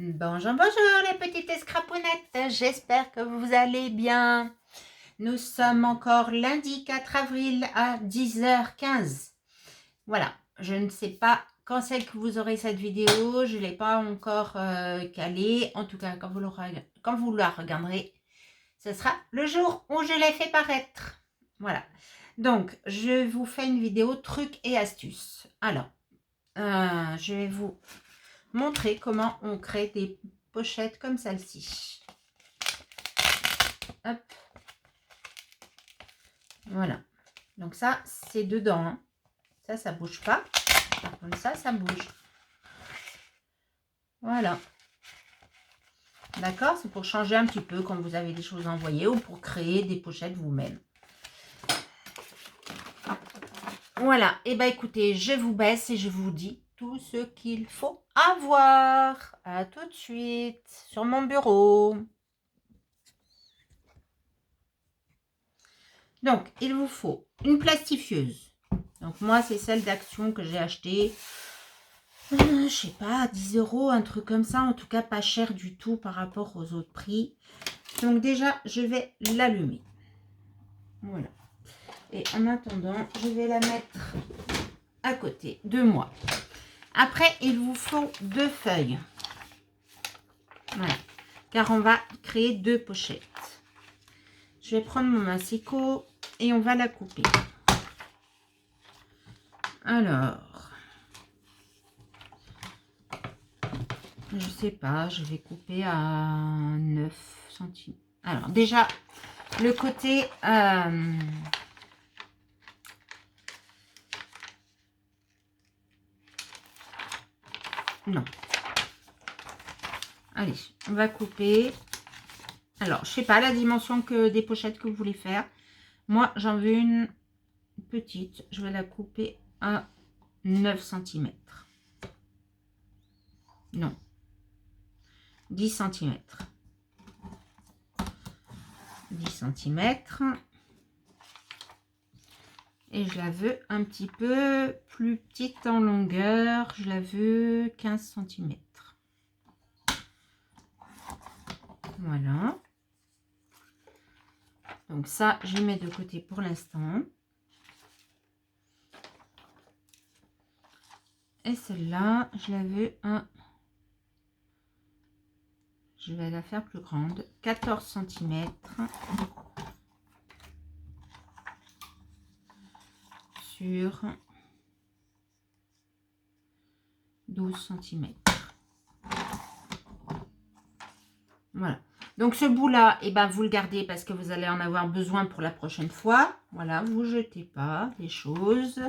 Bonjour, bonjour les petites escrapounettes, j'espère que vous allez bien. Nous sommes encore lundi 4 avril à 10h15. Voilà, je ne sais pas quand c'est que vous aurez cette vidéo, je ne l'ai pas encore calée. En tout cas, quand vous la regarderez, ce sera le jour où je l'ai fait paraître. Voilà, donc je vous fais une vidéo trucs et astuces. Alors, je vais vous montrer comment on crée des pochettes comme celle-ci. Hop. Voilà. Donc ça, c'est dedans. Hein. Ça bouge pas. Par contre, ça bouge. Voilà. D'accord? C'est pour changer un petit peu quand vous avez des choses à envoyer ou pour créer des pochettes vous-même. Voilà. Et bien, écoutez, je vous baisse et je vous dis tout ce qu'il faut avoir. À tout de suite sur mon bureau. Donc, il vous faut une plastifieuse. Donc, moi, c'est celle d'Action que j'ai achetée. Je sais pas, 10 €, un truc comme ça. En tout cas, pas cher du tout par rapport aux autres prix. Donc, déjà, je vais l'allumer. Voilà. Et en attendant, je vais la mettre à côté de moi. Après, il vous faut 2 feuilles. Voilà. Car on va créer 2 pochettes. Je vais prendre mon massicot et on va la couper. Alors, je sais pas, je vais couper à 9 cm. Alors, déjà, le côté... non. Allez, on va couper. Alors, je sais pas la dimension que des pochettes que vous voulez faire. Moi, j'en veux une petite. Je vais la couper à 9 cm. Non. 10 cm. 10 cm. Et je la veux un petit peu plus petite en longueur. Je la veux 15 cm. Voilà. Donc ça, je mets de côté pour l'instant. Et celle-là, je la veux un... Je vais la faire plus grande. 14 cm. Sur 12 cm. Voilà. Donc ce bout là, eh ben, vous le gardez parce que vous allez en avoir besoin pour la prochaine fois. Voilà, vous jetez pas les choses.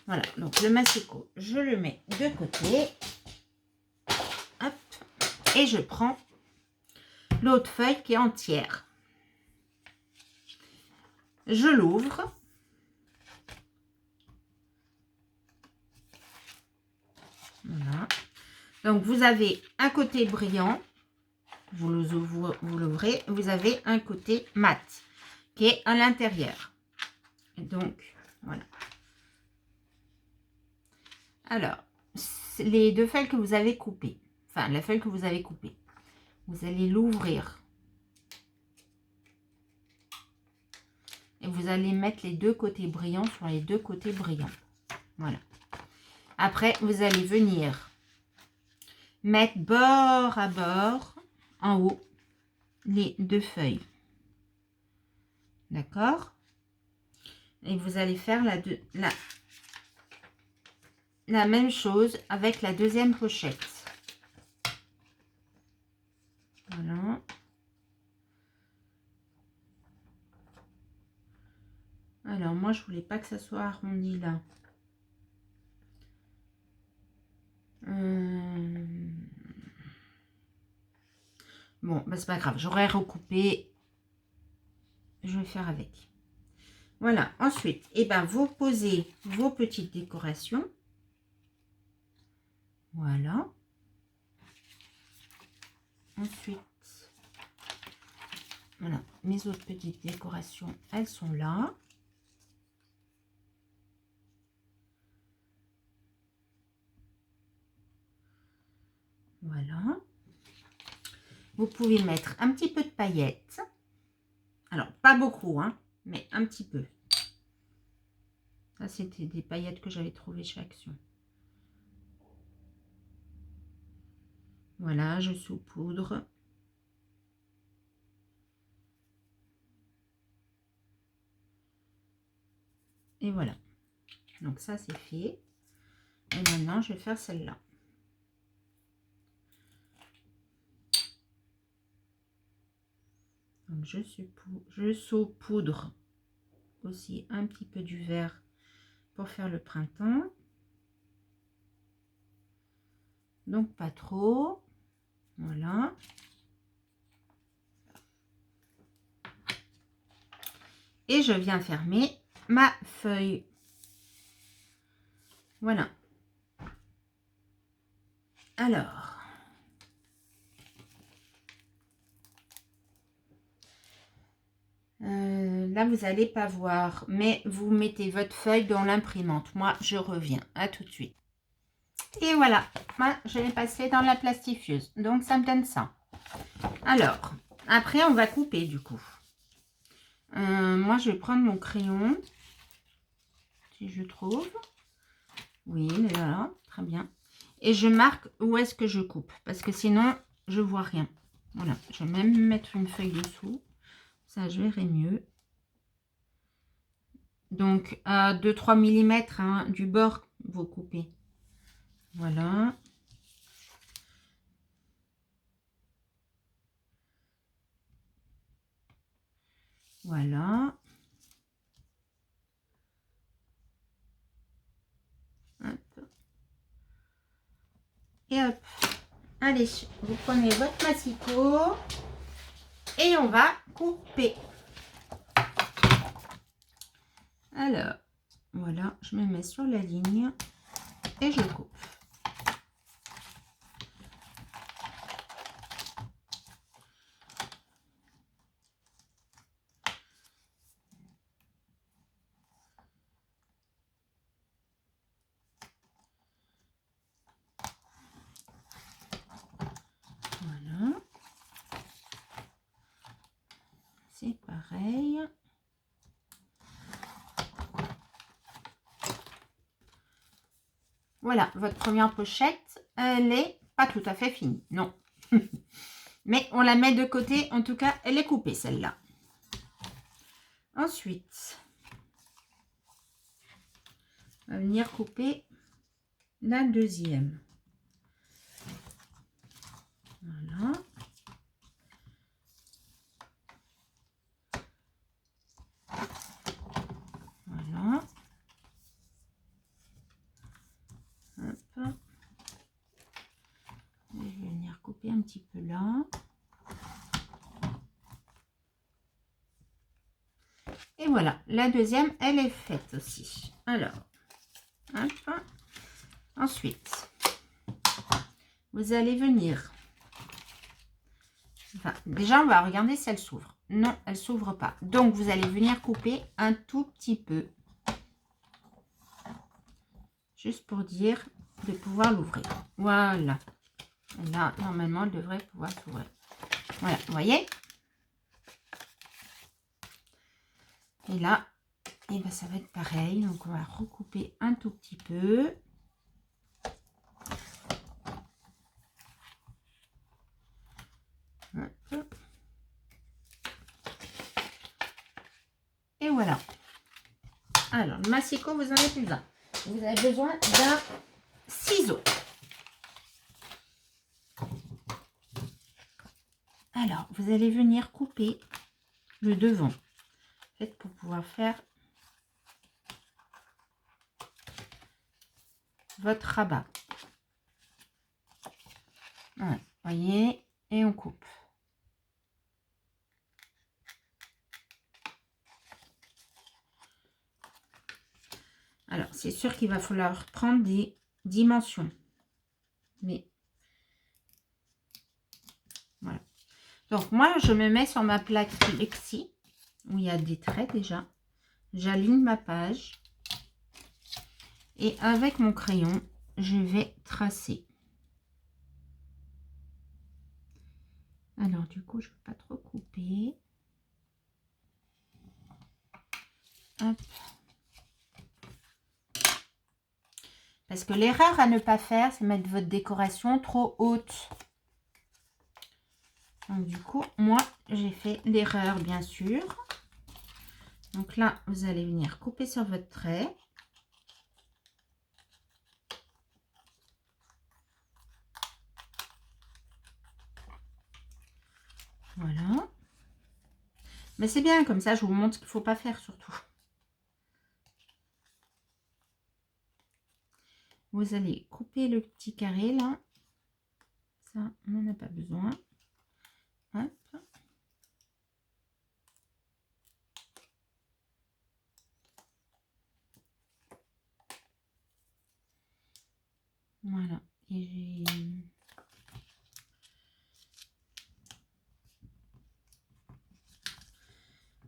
Voilà, donc le massicot, je le mets de côté. Hop. Et je prends l'autre feuille qui est entière. Je l'ouvre. Voilà. Donc vous avez un côté brillant. Vous l'ouvrez, vous avez un côté mat qui est à l'intérieur. Donc, voilà. Alors, les 2 feuilles que vous avez coupées, enfin, la feuille que vous avez coupée, vous allez l'ouvrir. Et vous allez mettre les 2 côtés brillants sur les 2 côtés brillants. Voilà. Après, vous allez venir mettre bord à bord, en haut, les 2 feuilles. D'accord? Et vous allez faire la même chose avec la deuxième pochette. Voilà. Alors, moi, je voulais pas que ça soit arrondi là. Bon, bah, c'est pas grave. J'aurais recoupé. Je vais faire avec. Voilà. Ensuite, eh ben, vous posez vos petites décorations. Voilà. Ensuite, voilà. Mes autres petites décorations, elles sont là. Voilà. vous pouvez mettre un petit peu de paillettes. Alors, pas beaucoup, hein, mais un petit peu. Ça, c'était des paillettes que j'avais trouvées chez Action. Voilà, je saupoudre. Et voilà. Donc ça, c'est fait. Et maintenant, je vais faire celle-là. Donc, je saupoudre aussi un petit peu du vert pour faire le printemps. Donc, pas trop. Voilà. Et je viens fermer ma feuille. Voilà. Alors. Là, vous n'allez pas voir, mais vous mettez votre feuille dans l'imprimante. Moi, je reviens. À tout de suite. Et voilà, moi, je l'ai passé dans la plastifieuse. Donc, ça me donne ça. Alors, après, on va couper du coup. Moi, je vais prendre mon crayon. Si je trouve. Oui, il est là. Très bien. Et je marque où est-ce que je coupe. Parce que sinon, je vois rien. Voilà, je vais même mettre une feuille dessous. Ça, je verrai mieux. Donc, à 2-3 mm hein, du bord, vous coupez. Voilà. Voilà. Hop. Et hop. Allez, vous prenez votre massicot et on va couper. Alors, voilà, je me mets sur la ligne et je coupe. Voilà. C'est pareil. Voilà, votre première pochette, elle n'est pas tout à fait finie, non. Mais on la met de côté, en tout cas, elle est coupée celle-là. Ensuite, on va venir couper la deuxième. Voilà. Voilà. Hop. Je vais venir couper un petit peu là. Et voilà, la deuxième, elle est faite aussi. Alors, hop. Ensuite, vous allez venir. Enfin, déjà, on va regarder si elle s'ouvre. Non, elle ne s'ouvre pas. Donc, vous allez venir couper un tout petit peu. Juste pour dire de pouvoir l'ouvrir. Voilà. Et là, normalement, elle devrait pouvoir s'ouvrir. Voilà, vous voyez? Et là, et ben, ça va être pareil. Donc, on va recouper un tout petit peu. Hop. Et voilà. Alors, le massicot, vous en avez plus un. Vous avez besoin d'un ciseau. Alors, vous allez venir couper le devant. En fait, pour pouvoir faire votre rabat. Voilà, voyez, et on coupe. Alors, c'est sûr qu'il va falloir prendre des dimensions. Mais, voilà. Donc, moi, je me mets sur ma plaque Lexi, où il y a des traits déjà. J'aligne ma page. Et avec mon crayon, je vais tracer. Alors du coup, je ne veux pas trop couper. Hop. Parce que l'erreur à ne pas faire, c'est mettre votre décoration trop haute. Donc du coup, moi, j'ai fait l'erreur, bien sûr. Donc là, vous allez venir couper sur votre trait. Voilà. Mais c'est bien, comme ça, je vous montre ce qu'il ne faut pas faire, surtout. Vous allez couper le petit carré, là. Ça, on n'en a pas besoin. Hop. Voilà. Et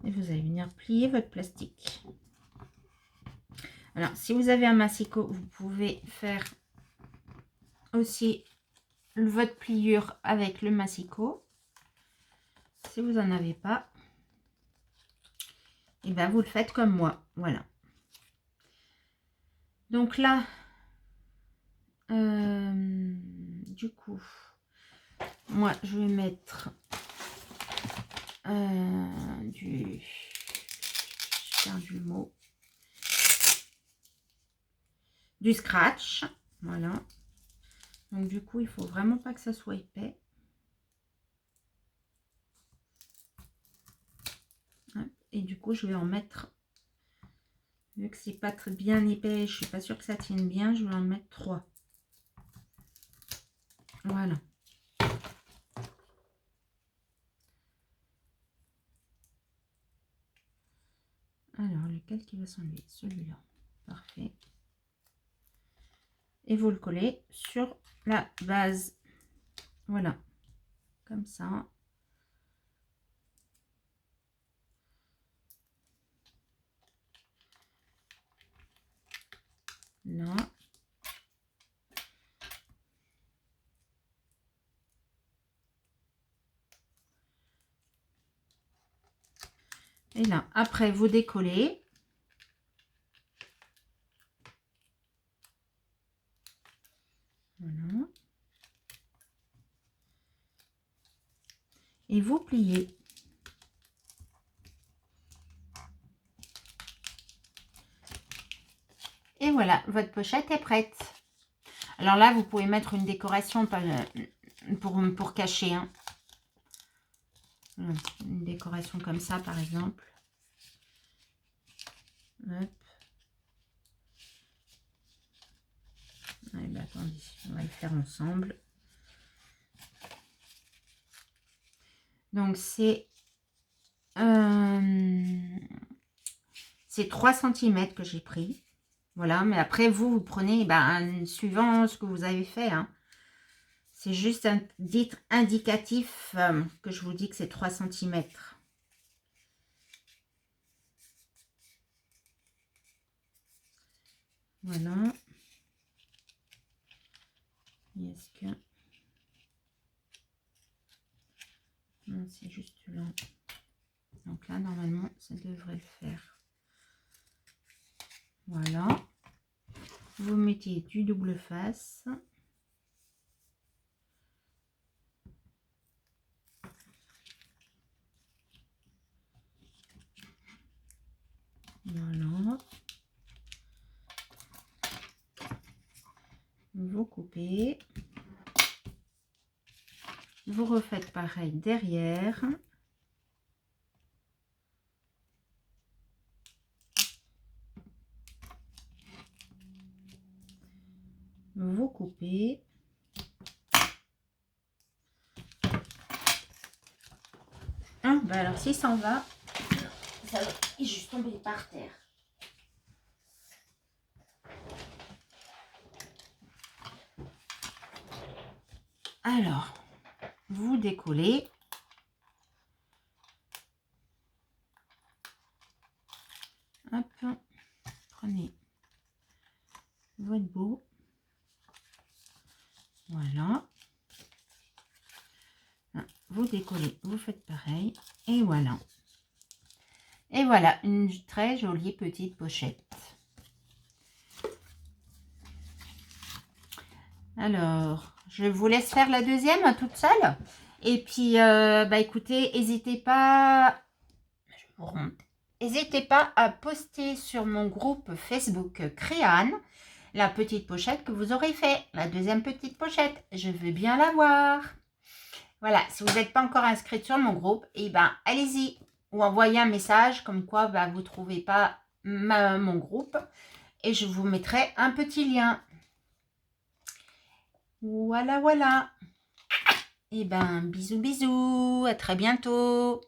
vous allez venir plier votre plastique. Alors, si vous avez un massicot, vous pouvez faire aussi votre pliure avec le massicot. Si vous n'en avez pas, et ben vous le faites comme moi. Voilà. Donc là, du coup, moi, je vais mettre du mot, du scratch. Voilà. Donc du coup, il faut vraiment pas que ça soit épais. Hop. Et du coup, je vais en mettre, vu que c'est pas très bien épais, je suis pas sûre que ça tienne bien, je vais en mettre 3. Voilà. Alors, lequel qui va s'enlever? Celui-là. Parfait. Et vous le collez sur la base. Voilà. Comme ça. Là. Et là, après, vous décollez. Voilà. Et vous pliez. Et voilà, votre pochette est prête. Alors là, vous pouvez mettre une décoration pour cacher. Hein. Une décoration comme ça, par exemple. Hop. Allez, bah, attendez, on va le faire ensemble. Donc, c'est 3 cm que j'ai pris. Voilà, mais après, vous prenez suivant ce que vous avez fait. Hein. C'est juste un titre indicatif que je vous dis que c'est 3 cm. Voilà. Est-ce que... Non, c'est juste là. Donc là, normalement, ça devrait le faire. Voilà. Vous mettez du double face. Voilà. Vous coupez. Vous refaites pareil derrière. Vous coupez. Ah, bah alors si ça en va, ça va juste tomber par terre. Alors, vous décollez. Hop, prenez votre bout. Voilà. vous décollez, vous faites pareil. Et voilà. Et voilà, une très jolie petite pochette. Alors, je vous laisse faire la deuxième toute seule. Et puis, bah écoutez, n'hésitez pas, je vous remonte. N'hésitez pas à poster sur mon groupe Facebook Créane la petite pochette que vous aurez fait. La deuxième petite pochette, je veux bien la voir. Voilà, si vous n'êtes pas encore inscrite sur mon groupe, et ben allez-y. Ou envoyez un message comme quoi bah, vous ne trouvez pas mon groupe. Et je vous mettrai un petit lien. Voilà, voilà. Et ben bisous, bisous. À très bientôt.